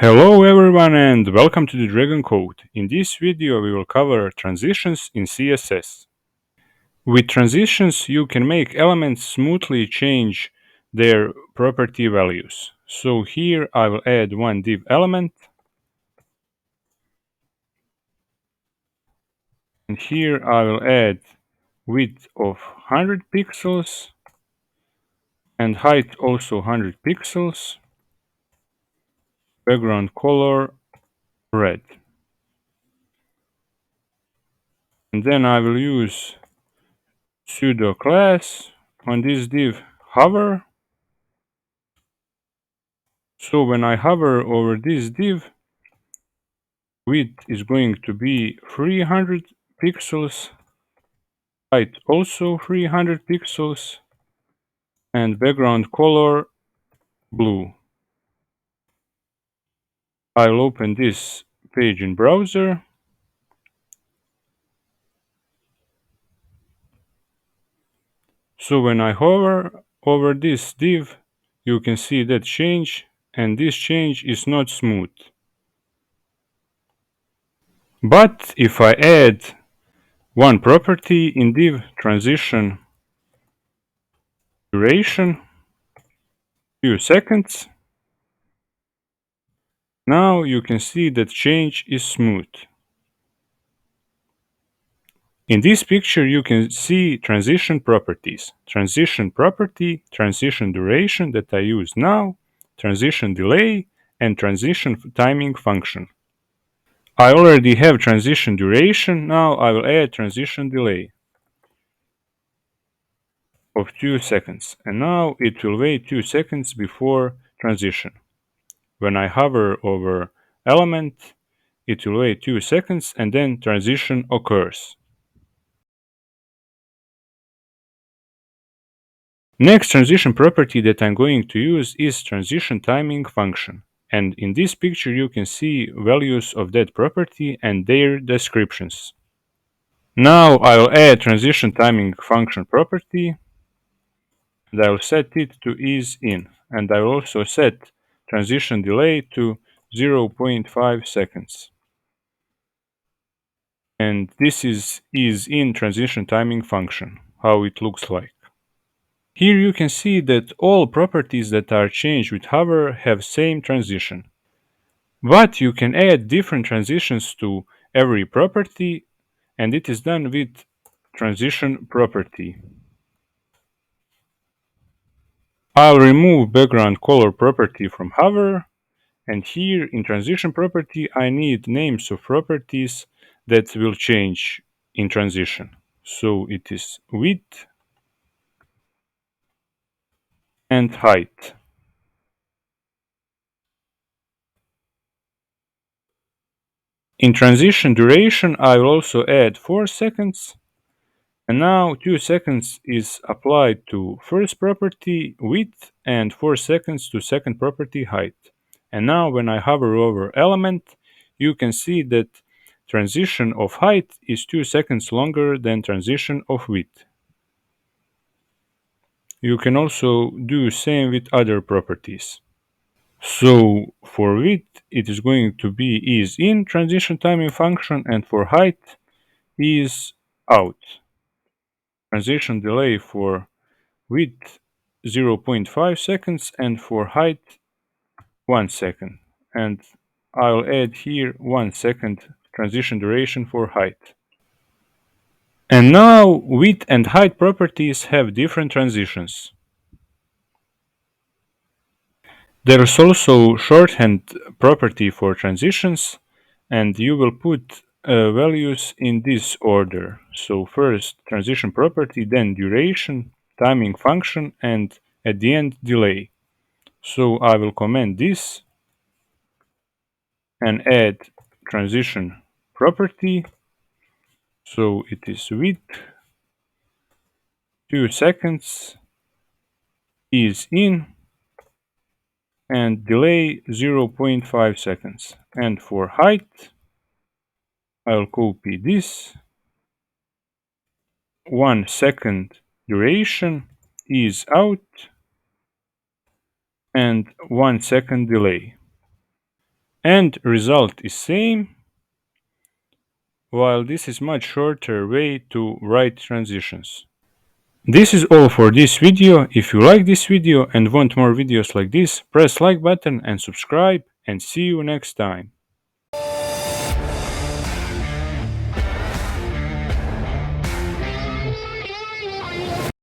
Hello everyone and welcome to the Dragon Code. In this video we will cover transitions in CSS. With transitions you can make elements smoothly change their property values. So here I will add one div element and here I will add width of 100 pixels and height also 100 pixels, background color red. And then I will use pseudo class on this div hover. So when I hover over this div, width is going to be 300 pixels, height also 300 pixels, and background color blue. I'll open this page in browser. So when I hover over this div, you can see that change, and this change is not smooth. But if I add one property in div transition duration, few seconds, now you can see that change is smooth. In this picture you can see transition properties. Transition property, transition duration that I use now, transition delay, and transition timing function. I already have transition duration, now I will add transition delay of 2 seconds. And now it will wait 2 seconds before transition. When I hover over element, it will wait 2 seconds and then transition occurs. Next transition property that I'm going to use is transition timing function. And in this picture you can see values of that property and their descriptions. Now I'll add transition timing function property and I'll set it to ease in. And I'll also set transition delay to 0.5 seconds. And this is ease in transition timing function, how it looks like. Here you can see that all properties that are changed with hover have same transition. But you can add different transitions to every property, and it is done with transition property. I'll remove background color property from hover, and here in transition property I need names of properties that will change in transition. So it is width and height. In transition duration I will also add 4 seconds, and now 2 seconds is applied to first property width and 4 seconds to second property height. And now when I hover over element, you can see that transition of height is 2 seconds longer than transition of width. You can also do same with other properties. So for width it is going to be ease in transition timing function, and for height ease out. Transition delay for width 0.5 seconds and for height 1 second. And I'll add here 1 second transition duration for height. And now width and height properties have different transitions. There is also shorthand property for transitions, and you will put values in this order. So first transition property, then duration, timing function, and at the end delay. So I will comment this and add transition property. So it is width 2 seconds, ease in, and delay 0.5 seconds. And for height, I'll copy this 1 second duration, ease out, and 1 second delay. and result is same, while this is much shorter way to write transitions. This is all for this video. If you like this video and want more videos like this, press like button and subscribe, and see you next time.